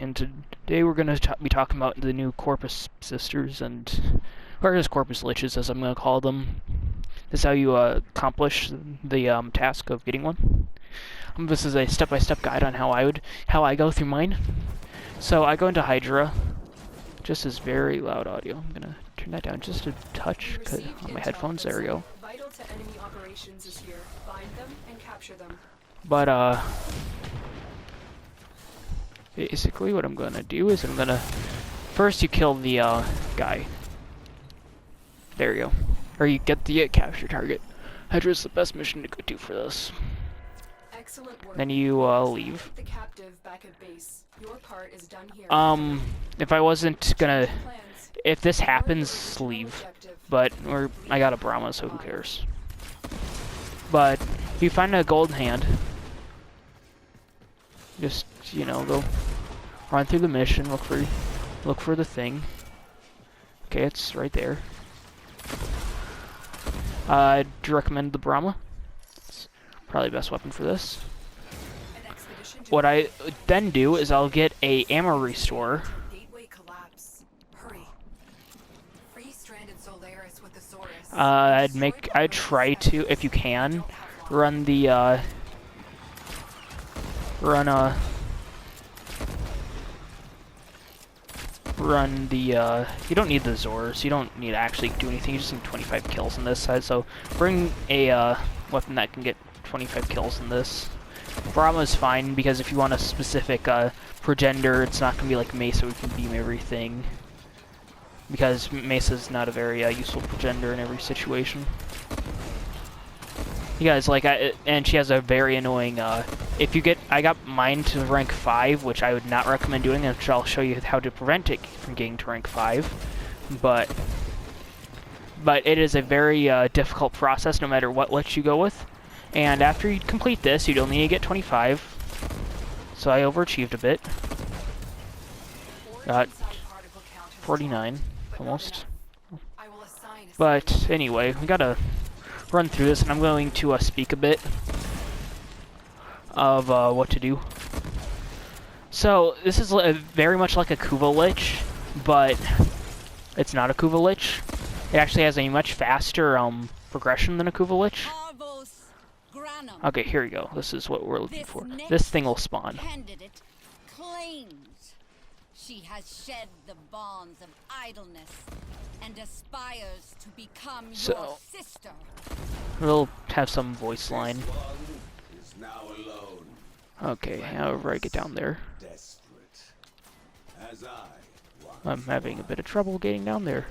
and today we're going to be talking about the new Corpus Sisters, or just Corpus Liches, as I'm going to call them. This is how you accomplish the task of getting one. This is a step-by-step guide on how I go through mine. So I go into Hydra. Just is very loud audio. I'm going to turn that down just a touch on my headphones. There we go. Vital to enemy operations is here. Find them and capture them. But basically what I'm gonna do is first you kill the guy. There you go. Or you get the capture target. Hydra's the best mission to go do for this. Excellent work. Then you leave. The captive back at base. Your part is done here. If I wasn't gonna, if this happens, leave. But I got a Brahma, so who cares? But if you find a golden hand, just go run through the mission, look for the thing. Okay, it's right there. I'd recommend the Brahma. It's probably the best weapon for this. What I then do is I'll get a ammo restore. I'd try to, if you can, run the you don't need the Zors, you don't need to actually do anything, you just need 25 kills on this side, so bring a weapon that can get 25 kills in this. Brahma is fine, because if you want a specific progenitor, it's not going to be like Mesa, we can beam everything. Because Mesa's not a very useful progenitor in every situation. You guys, and she has a very annoying, I got mine to rank 5, which I would not recommend doing, which I'll show you how to prevent it from getting to rank 5. But it is a very difficult process no matter what Lich you go with. And after you complete this, you'd only need to get 25. So I overachieved a bit. Got 49, almost. But anyway, we gotta run through this, and I'm going to speak a bit of what to do. So this is very much like a Kuva Lich, but it's not a Kuva Lich. It actually has a much faster progression than a Kuva Lich. Okay, here we go. This is what we're looking for. This thing will spawn. She has shed the bonds of idleness and aspires to become your sister. We'll have some voice line. Okay, however I get down there. I'm having a bit of trouble getting down there.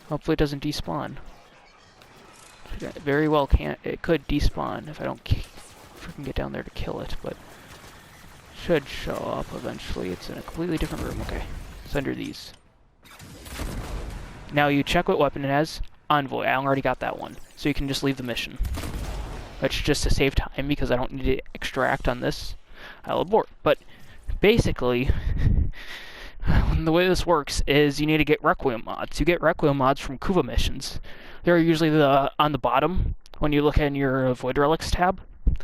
Hopefully it doesn't despawn. Very well it could despawn if I don't freaking get down there to kill it, but should show up eventually. It's in a completely different room. Okay, it's under these. Now you check what weapon it has. Envoy. I already got that one, so you can just leave the mission. Which just to save time, because I don't need to extract on this, I'll abort. But basically, the way this works is you need to get Requiem mods. You get Requiem mods from Kuva missions. They're usually on the bottom when you look in your Void Relics tab.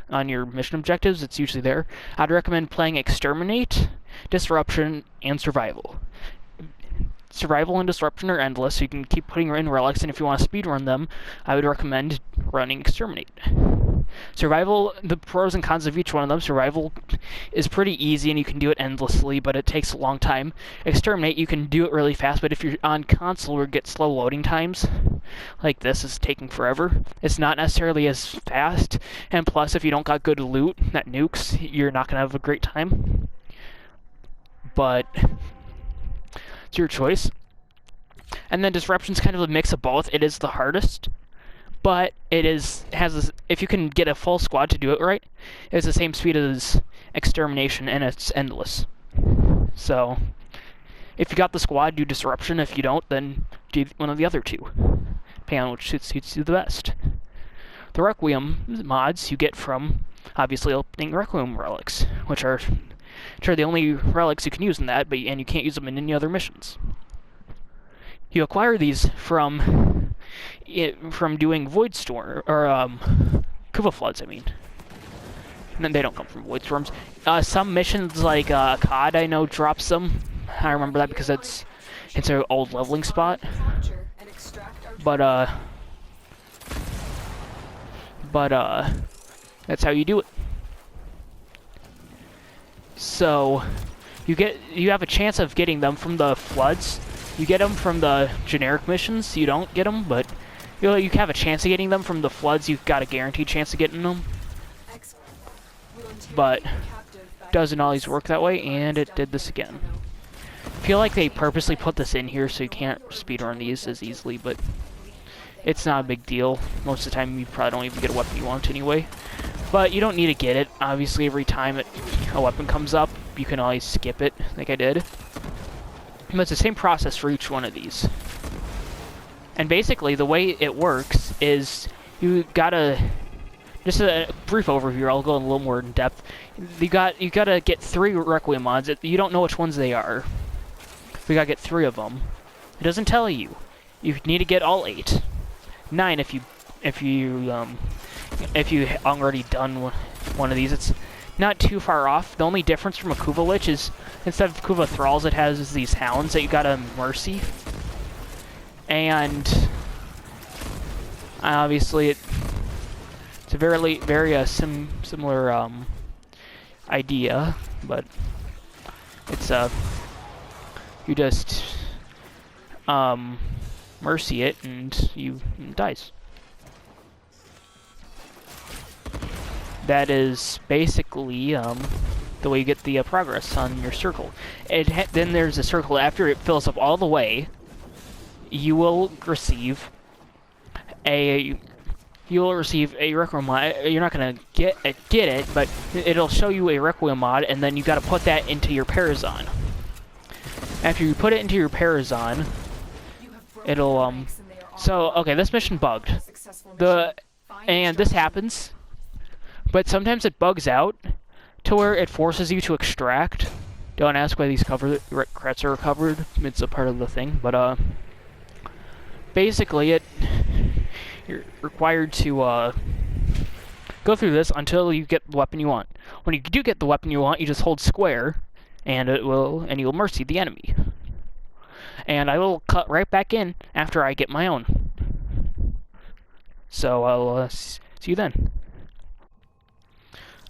On your mission objectives, it's usually there. I'd recommend playing Exterminate, Disruption, and Survival. Survival and Disruption are endless, so you can keep putting in relics, and if you want to speedrun them, I would recommend running Exterminate. Survival, the pros and cons of each one of them. Survival is pretty easy and you can do it endlessly, but it takes a long time. Exterminate, you can do it really fast, but if you're on console or get slow loading times, like this is taking forever, it's not necessarily as fast, and plus if you don't got good loot that nukes, you're not going to have a great time. But it's your choice. And then Disruption's kind of a mix of both. It is the hardest, but if you can get a full squad to do it right, it's the same speed as Extermination, and it's endless. So if you got the squad, do Disruption. If you don't, then do one of the other two, depending on which suits you the best. The Requiem mods you get from, obviously, opening Requiem relics, which are the only relics you can use in that, and you can't use them in any other missions. You acquire these from doing Void Storm, or Kuva Floods, I mean. No, they don't come from void storms. Some missions like COD I know drops them. I remember that because it's an old leveling spot. Capture and extract our But that's how you do it. So you have a chance of getting them from the floods. You get them from the generic missions. You don't get them, but you have a chance of getting them from the floods. You've got a guaranteed chance of getting them. But doesn't always work that way, and it did this again. I feel like they purposely put this in here so you can't speedrun these as easily, but it's not a big deal. Most of the time you probably don't even get a weapon you want anyway. But you don't need to get it. Obviously every time a weapon comes up, you can always skip it, like I did. But it's the same process for each one of these. And basically the way it works is you gotta... Just a brief overview, I'll go a little more in depth. You gotta get 3 Requiem mods. You don't know which ones they are. We gotta get 3 of them. It doesn't tell you. You need to get all 8. 9 if you already done one of these. It's not too far off. The only difference from a Kuva Lich is instead of Kuva Thralls, it has these Hounds that you gotta mercy. And obviously it's a very similar idea, but it's you just mercy it and it dies. That is basically the way you get the progress on your circle. Then there's a circle after it fills up all the way. You will receive a Requiem mod. You're not gonna get it, but it'll show you a Requiem mod, and then you got to put that into your Parazon. After you put it into your Parazon, it'll So okay, this mission bugged. And this happens, but sometimes it bugs out to where it forces you to extract. Don't ask why these crets are covered. It's a part of the thing, but basically you're required to go through this until you get the weapon you want. When you do get the weapon you want, you just hold square, and you'll mercy the enemy. And I will cut right back in after I get my own. So I'll see you then.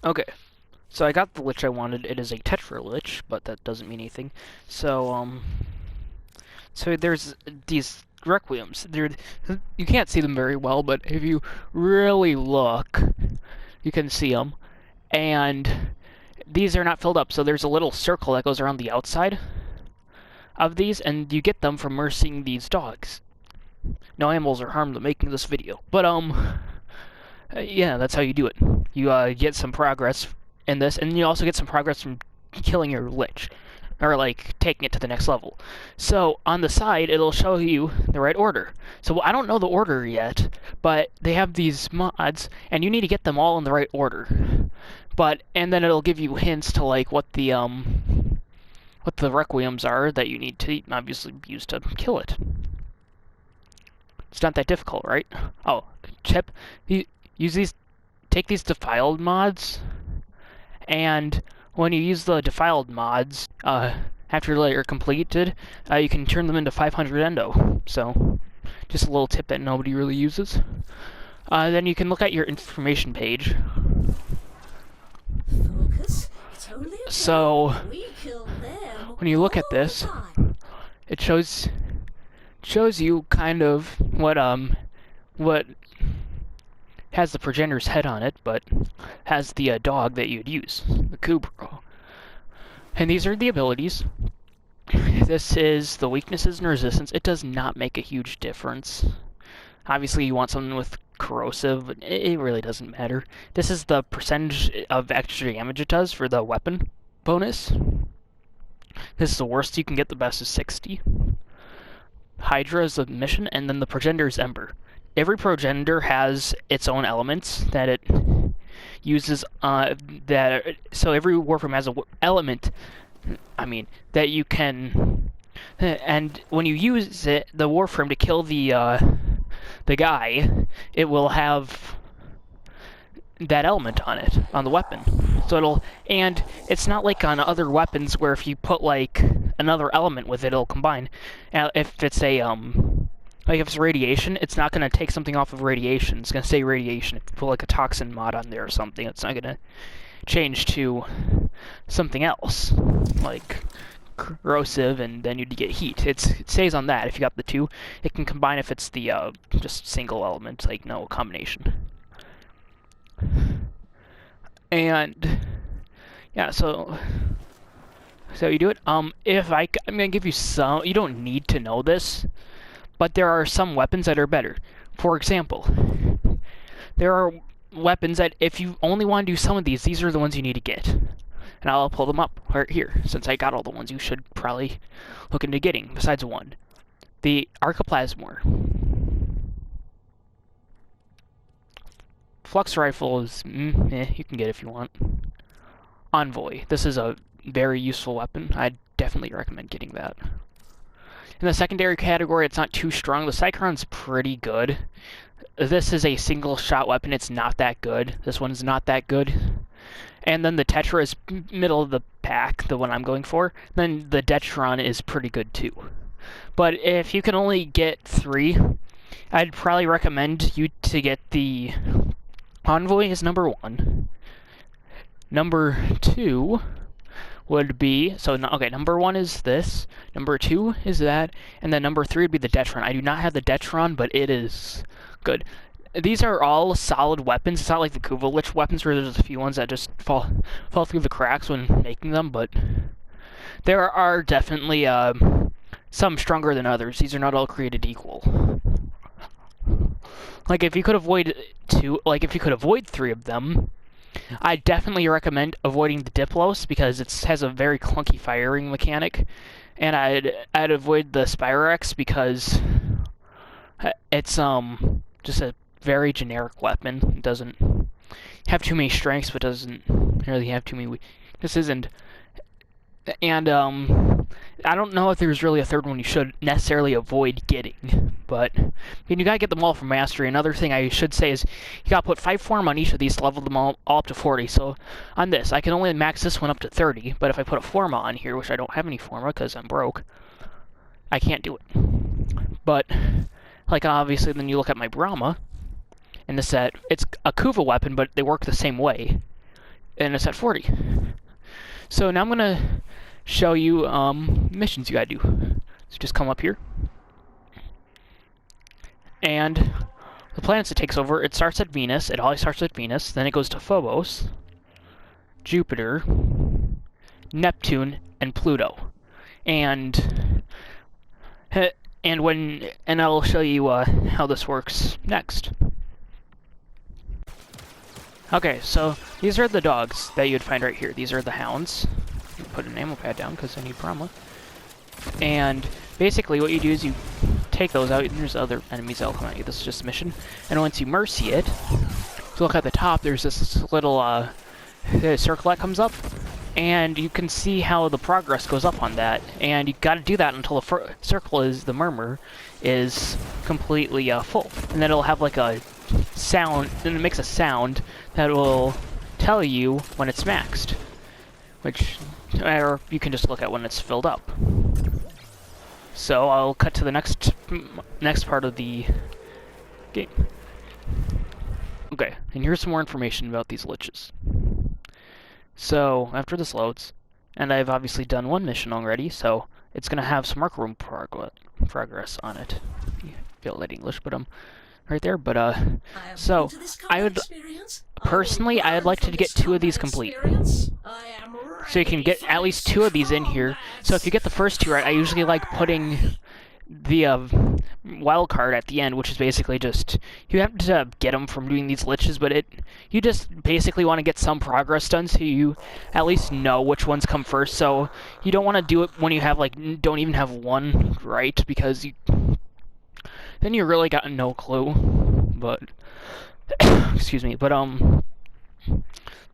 Okay, so I got the Lich I wanted. It is a Tetra Lich, but that doesn't mean anything. So so there's these Requiems. You can't see them very well, but if you really look, you can see them. And these are not filled up, so there's a little circle that goes around the outside of these, and you get them from mercying these dogs. No animals are harmed in making this video, but yeah, that's how you do it. You get some progress in this, and you also get some progress from killing your Lich, or like taking it to the next level. So on the side, it'll show you the right order. So I don't know the order yet, but they have these mods, and you need to get them all in the right order. And then it'll give you hints to like what the Requiems are that you need to obviously use to kill it. It's not that difficult, right? Oh, tip: take these defiled mods, and when you use the defiled mods, after they're completed, you can turn them into 500 endo. So, just a little tip that nobody really uses. Then you can look at your information page. So, when you look at this, it shows you kind of what has the Progenitor's head on it, but has the dog that you'd use, the Kubro. And these are the abilities. This is the weaknesses and resistance. It does not make a huge difference. Obviously, you want something with corrosive, but it really doesn't matter. This is the percentage of extra damage it does for the weapon bonus. This is the worst you can get. The best is 60. Hydra is the mission, and then the Progenitor is Ember. Every Progenitor has its own elements that it uses. So every Warframe has an element. That you can. And when you use it, the Warframe to kill the guy, it will have that element on it, on the weapon. So it'll, and it's not like on other weapons where if you put like another element with it, it'll combine. If it's a like if it's radiation, it's not going to take something off of radiation. It's going to stay radiation. If you put like a toxin mod on there or something, it's not going to change to something else, like corrosive, and then you'd get heat. It stays on that. If you got the two, it can combine if it's the just single element, like no combination. And yeah, so you do it. I'm gonna give you some. You don't need to know this, but there are some weapons that are better. For example, there are weapons that if you only want to do some of these are the ones you need to get. And I'll pull them up right here, since I got all the ones you should probably look into getting, besides one. The Archiplasmor. Flux Rifle is, you can get if you want. Envoy. This is a very useful weapon. I'd definitely recommend getting that. In the secondary category, it's not too strong. The Cycron's pretty good. This is a single-shot weapon. It's not that good. This one's not that good. And then the Tetra is middle of the pack, the one I'm going for. Then the Detron is pretty good too. But if you can only get 3, I'd probably recommend you to get the Envoy is number 1. Number 2 would be, okay, number 1 is this, number 2 is that, and then number 3 would be the Detron. I do not have the Detron, but it is good. These are all solid weapons. It's not like the Kuva Lich weapons where there's a few ones that just fall through the cracks when making them, but there are definitely some stronger than others. These are not all created equal. Like if you could avoid 3 of them, I definitely recommend avoiding the Diplos because it has a very clunky firing mechanic, and I'd avoid the Spyrex because it's just a very generic weapon. It doesn't have too many strengths, but doesn't really have too many weaknesses. And I don't know if there's really a third one you should necessarily avoid getting, but you gotta get them all for mastery. Another thing I should say is you gotta put 5 form on each of these to level them all up to 40. So on this, I can only max this one up to 30, but if I put a Forma on here, which I don't have any Forma because I'm broke, I can't do it. But like obviously, then you look at my Brahma in the set. It's a Kuva weapon, but they work the same way, and it's at 40. So now I'm gonna show you missions you gotta do. So just come up here, and the planets it takes over. It starts at Venus. It always starts at Venus. Then it goes to Phobos, Jupiter, Neptune, and Pluto. And I'll show you how this works next. Okay, so these are the dogs that you'd find right here. These are the Hounds. Put an ammo pad down because I need Brahma. And basically what you do is you take those out, and there's other enemies that'll come at you. This is just a mission. And once you mercy it, if you look at the top, there's this little circle that comes up. And you can see how the progress goes up on that. And you gotta do that until the circle the Murmur, is completely full. And then it'll have like a sound, then it makes a sound that will tell you when it's maxed. Or you can just look at when it's filled up. So I'll cut to the next part of the game. Okay, and here's some more information about these Liches. So after this loads, and I've obviously done one mission already, so it's gonna have some workroom progress on it. You feel that English, but right there. But so I would personally, I'd like to get 2 of these complete. So you can get at least 2 of these in here. So if you get the first 2 right, I usually like putting the wild card at the end, which is basically just, you have to get them from doing these Liches, but you just basically want to get some progress done so you at least know which ones come first. So you don't want to do it when you have don't even have one right, because then you really got no clue. But excuse me, but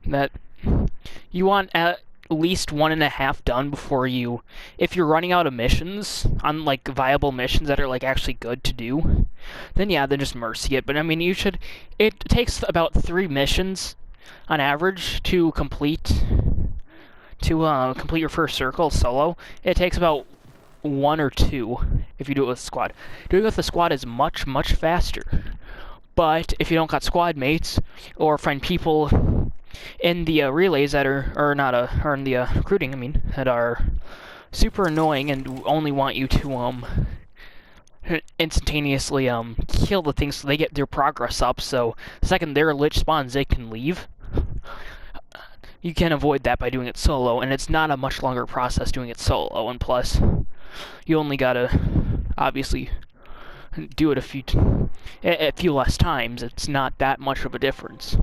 that you want at least 1.5 done before you, if you're running out of missions, on like viable missions that are like actually good to do, then yeah, then just mercy it. But I mean, it takes about 3 missions on average to complete your first circle solo. It takes about 1 or 2 if you do it with a squad. Doing it with a squad is much, much faster. But if you don't got squad mates, or find people in the relays that or in the recruiting, I mean, that are super annoying and only want you to instantaneously kill the things so they get their progress up, so the second their Lich spawns, they can leave. You can avoid that by doing it solo, and it's not a much longer process doing it solo, and plus, you only gotta, obviously, do it a few less times. It's not that much of a difference.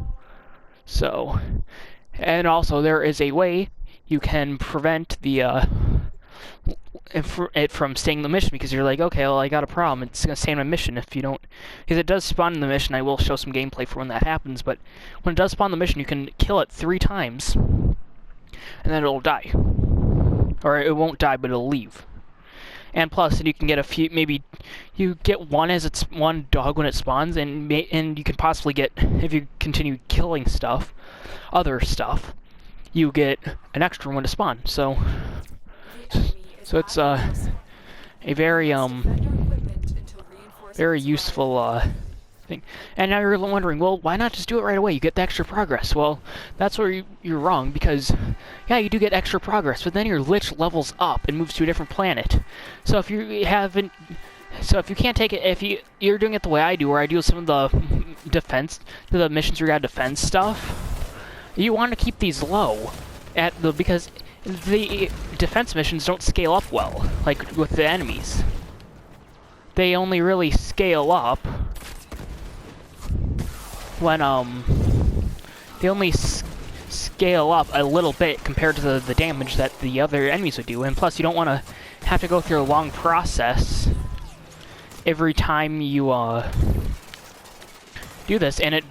So, and also there is a way you can prevent it from staying in the mission, because you're like, okay, well, I got a problem. It's gonna stay in my mission if you don't, because it does spawn in the mission. I will show some gameplay for when that happens, but when it does spawn in the mission, you can kill it 3 times, and then it'll die, or it won't die, but it'll leave. And plus, you can get a few. Maybe you get one dog when it spawns, and you can possibly get, if you continue killing other stuff, you get an extra one to spawn. So it's a very very useful thing. And now you're wondering, well, why not just do it right away? You get the extra progress. Well, that's where you're wrong, because yeah, you do get extra progress, but then your Lich levels up and moves to a different planet. So if you can't take it, if you're doing it the way I do, where I do some of the missions regarding defense stuff, you want to keep these low because the defense missions don't scale up well, like with the enemies. They only really scale up when they only scale up a little bit compared to the damage that the other enemies would do, and plus you don't want to have to go through a long process every time you do this, and it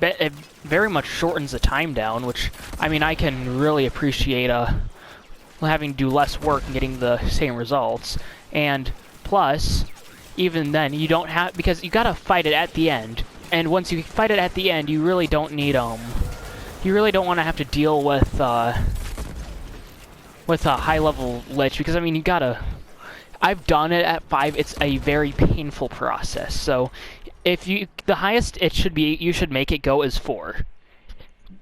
very much shortens the time down, which, I mean, I can really appreciate having to do less work and getting the same results. And plus, even then, you don't have, because you gotta fight it at the end, and once you fight it at the end, you really don't need you really don't want to have to deal with a high-level Lich, because I mean, I've done it at 5. It's a very painful process. So the highest you should make it go is 4.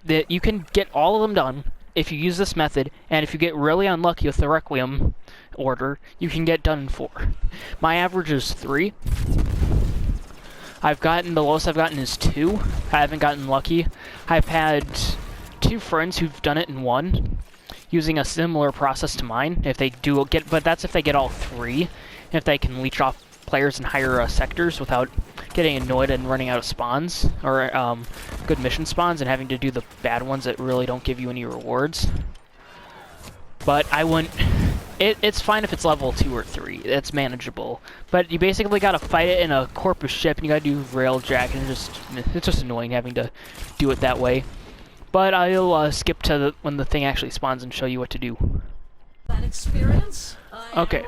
That you can get all of them done if you use this method, and if you get really unlucky with the Requiem order, you can get done in 4. My average is 3. The lowest I've gotten is 2. I haven't gotten lucky. I've had 2 friends who've done it in 1, using a similar process to mine. But that's if they get all 3, if they can leech off players in higher sectors without getting annoyed and running out of spawns, or good mission spawns, and having to do the bad ones that really don't give you any rewards. But I wouldn't. It's fine if it's level 2 or 3. It's manageable. But you basically gotta fight it in a corpus ship, and you gotta do Railjack, and it's just annoying having to do it that way. But I'll skip to when the thing actually spawns and show you what to do. Okay,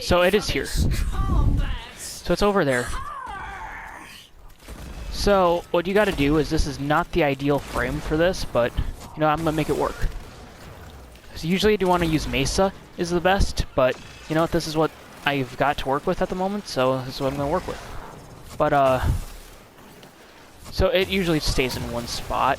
so it is here. So it's over there. So what you gotta do is, this is not the ideal frame for this, but you know, I'm gonna make it work. So usually I do want to use Mesa is the best, but you know what, this is what I've got to work with at the moment, so this is what I'm going to work with. But so it usually stays in one spot.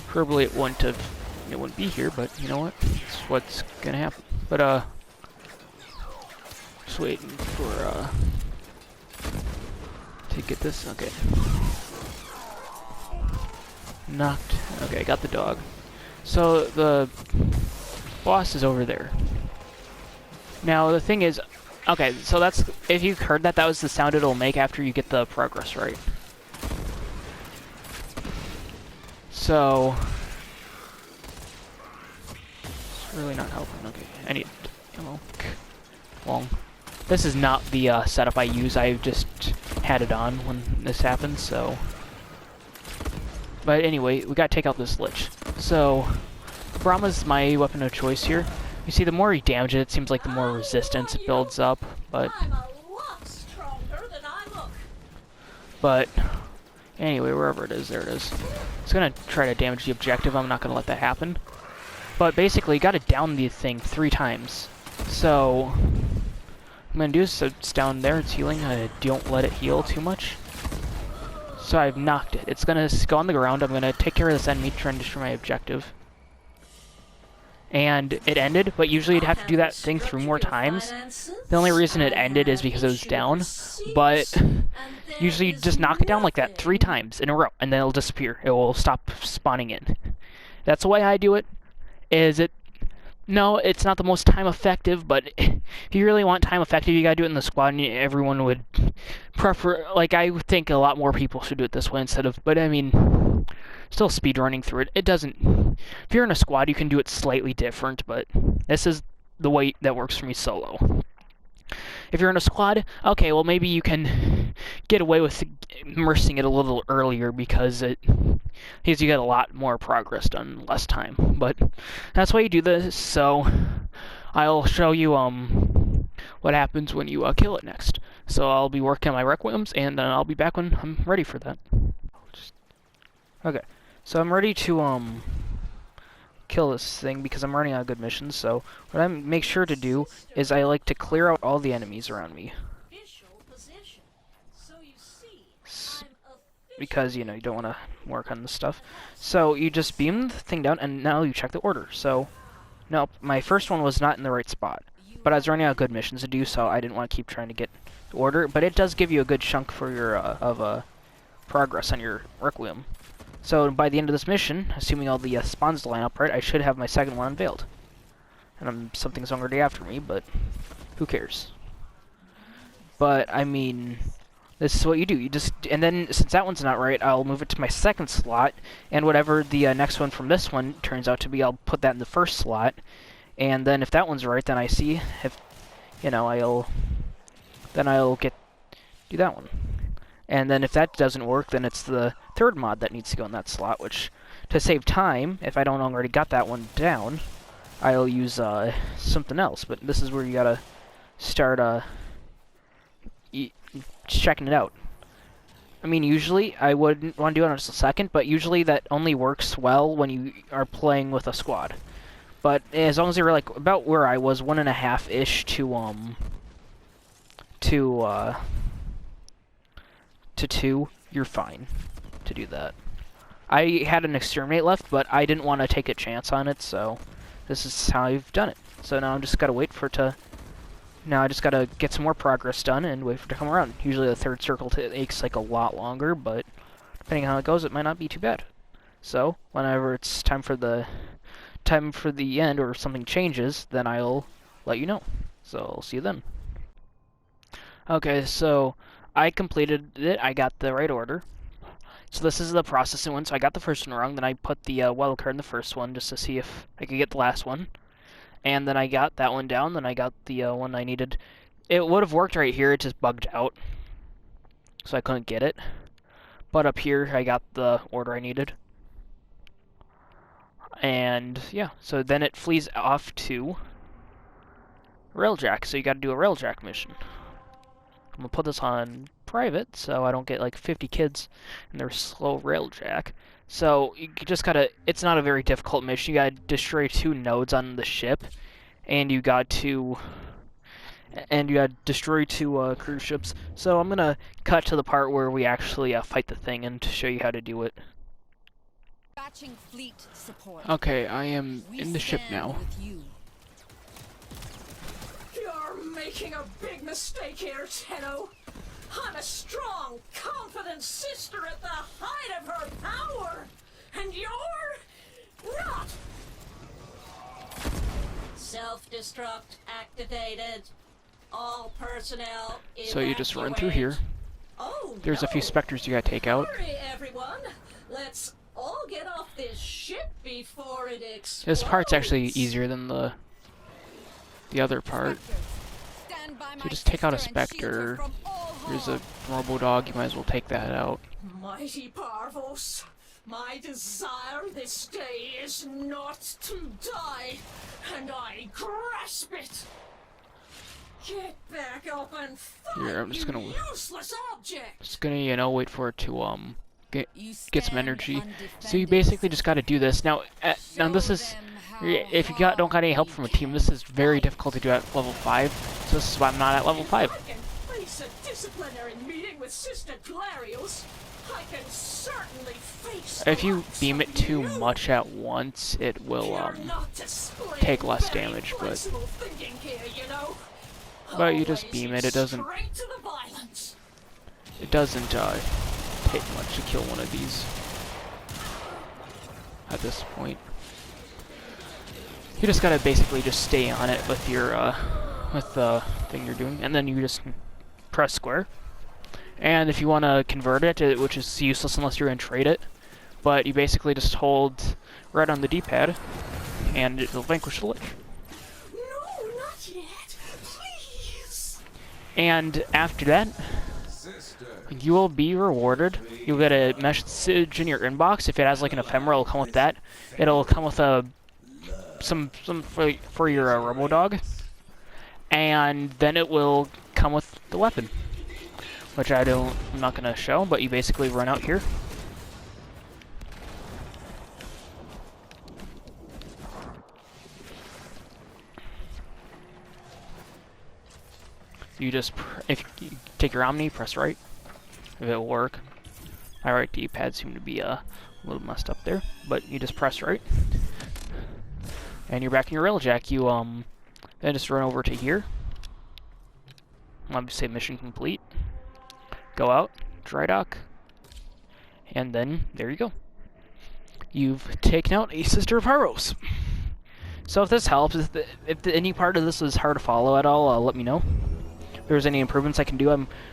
Probably it wouldn't be here, but you know what, it's what's going to happen. But just waiting for to get this. Okay. Knocked. Okay, got the dog. So the boss is over there. Now the thing is, okay, so that's, if you heard that, that was the sound it'll make after you get the progress right. So it's really not helping. Okay, I need ammo. Well, this is not the setup I use. I just had it on when this happened, so. But anyway, we gotta take out this Lich. So, Brahma's my weapon of choice here. You see, the more you damage it, it seems like the more resistance it builds up, but... I'm a lot stronger than I look. But, anyway, wherever it is, there it is. It's gonna try to damage the objective, I'm not gonna let that happen. But basically, you gotta down the thing 3 times. So, I'm gonna do is, so it's down there, it's healing, I don't let it heal too much. So I've knocked it. It's gonna go on the ground, I'm gonna take care of this enemy, try and destroy my objective. And it ended, but usually you'd have to do that thing through more times. The only reason it ended is because it was down, but usually you just knock it down like that 3 times in a row, and then it'll disappear. It will stop spawning in. That's the way I do it. No, it's not the most time effective, but if you really want time effective, you gotta do it in the squad, and everyone would prefer, like, I think a lot more people should do it this way instead of, but I mean, still speed running through it. It doesn't, if you're in a squad, you can do it slightly different, but this is the way that works for me solo. If you're in a squad, okay, well, maybe you can get away with immersing it a little earlier because you get a lot more progress done in less time. But that's why you do this, so I'll show you what happens when you kill it next. So I'll be working on my Requiems, and I'll be back when I'm ready for that. Okay, so I'm ready to kill this thing because I'm running out of good missions. So what I make sure to do is I like to clear out all the enemies around me. Because, you know, you don't want to work on this stuff. So you just beam the thing down, and now you check the order. So, nope, my first one was not in the right spot. But I was running out of good missions to do, so I didn't want to keep trying to get the order. But it does give you a good chunk for your progress on your Requiem. So by the end of this mission, assuming all the spawns line up right, I should have my second one unveiled. And something's already after me, but who cares? But, I mean, this is what you do. You just, and then, since that one's not right, I'll move it to my second slot, and whatever the next one from this one turns out to be, I'll put that in the first slot. And then if that one's right, then I see if, you know, I'll do that one. And then if that doesn't work, then it's the third mod that needs to go in that slot, which, to save time, if I don't already got that one down, I'll use something else. But this is where you gotta start checking it out. I mean, usually, I wouldn't want to do it in just a second, but usually that only works well when you are playing with a squad. But as long as they were, like, about where I was, 1.5-ish to 2, you're fine to do that. I had an exterminate left, but I didn't want to take a chance on it, so this is how I've done it. So now I just gotta wait for it to... Now I just gotta get some more progress done and wait for it to come around. Usually the third circle takes like a lot longer, but depending on how it goes, it might not be too bad. So whenever it's time for the end or something changes, then I'll let you know. So I'll see you then. Okay, so I completed it. I got the right order. So this is the processing one. So I got the first one wrong. Then I put the wild card in the first one just to see if I could get the last one. And then I got that one down. Then I got the one I needed. It would have worked right here. It just bugged out. So I couldn't get it. But up here, I got the order I needed. And yeah, so then it flees off to Railjack. So you got to do a Railjack mission. I'm going to put this on private so I don't get like 50 kids and they're slow Railjack. So you just gotta, it's not a very difficult mission. You gotta destroy 2 nodes on the ship, and you got to destroy 2 cruise ships. So I'm gonna cut to the part where we actually fight the thing and show you how to do it. Fleet support. Okay, I am in the ship now. You're making a big mistake here, Tenno. I'm a strong, confident sister at the height of her power, and you're not. Self-destruct activated. All personnel. So you just run through here. Oh, There's a few specters you gotta take out. Hurry, everyone. Let's all get off this ship before it explodes. This part's actually easier than the other part. So just take out a specter. Here's a Robo Dog, you might as well take that out. Mighty Parvos, My desire this day is not to die, and I grasp it. Get back up and fight, Here, I'm just gonna useless object. Just gonna, you know, wait for it to get You some stand energy. So you undefended. basically just got to do this. Now, now this Show is them how if you don't got any help from a team, this is very difficult to do at level 5. So this is why I'm not at level 5. I can face a disciplinary meeting with Sister Glarios. I can certainly face. If the you likes beam of it too you. much at once, it will You're not displaying take less very damage, but flexible thinking here, you know. you just Always beam it. It doesn't straight to the violence. take much to kill one of these at this point. You just gotta basically just stay on it with your with the thing you're doing, and then you just press square. And if you want to convert it, which is useless unless you're gonna trade it, but you basically just hold right on the D-pad, and it'll vanquish the Lich. No, not yet. Please. And after that, you will be rewarded. You'll get a message in your inbox. If it has like an ephemera, it'll come with that. It'll come with some for your Robo Dog, and then it will come with the weapon, which I'm not gonna show. But you basically run out here. You just, if you take your Omni, press right, if it will work. My right D-pad seemed to be a little messed up there, but you just press right, and you're back in your Railjack. You then just run over to here. Let me say mission complete. Go out, dry dock, and then there you go. You've taken out a Sister of Parvos. So if this helps, if any part of this is hard to follow at all, let me know. If there's any improvements I can do,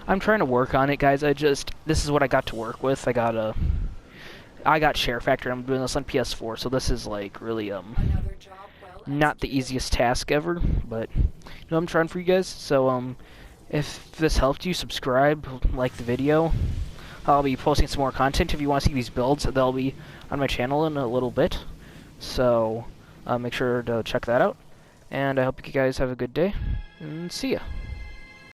I'm trying to work on it, guys. This is what I got to work with. I got Share Factor. I'm doing this on PS4, so this is like really Another job well not the easiest task ever, but you know, I'm trying for you guys. So if this helped you, subscribe, like the video. I'll be posting some more content. If you want to see these builds, they'll be on my channel in a little bit. So make sure to check that out. And I hope you guys have a good day, and see ya.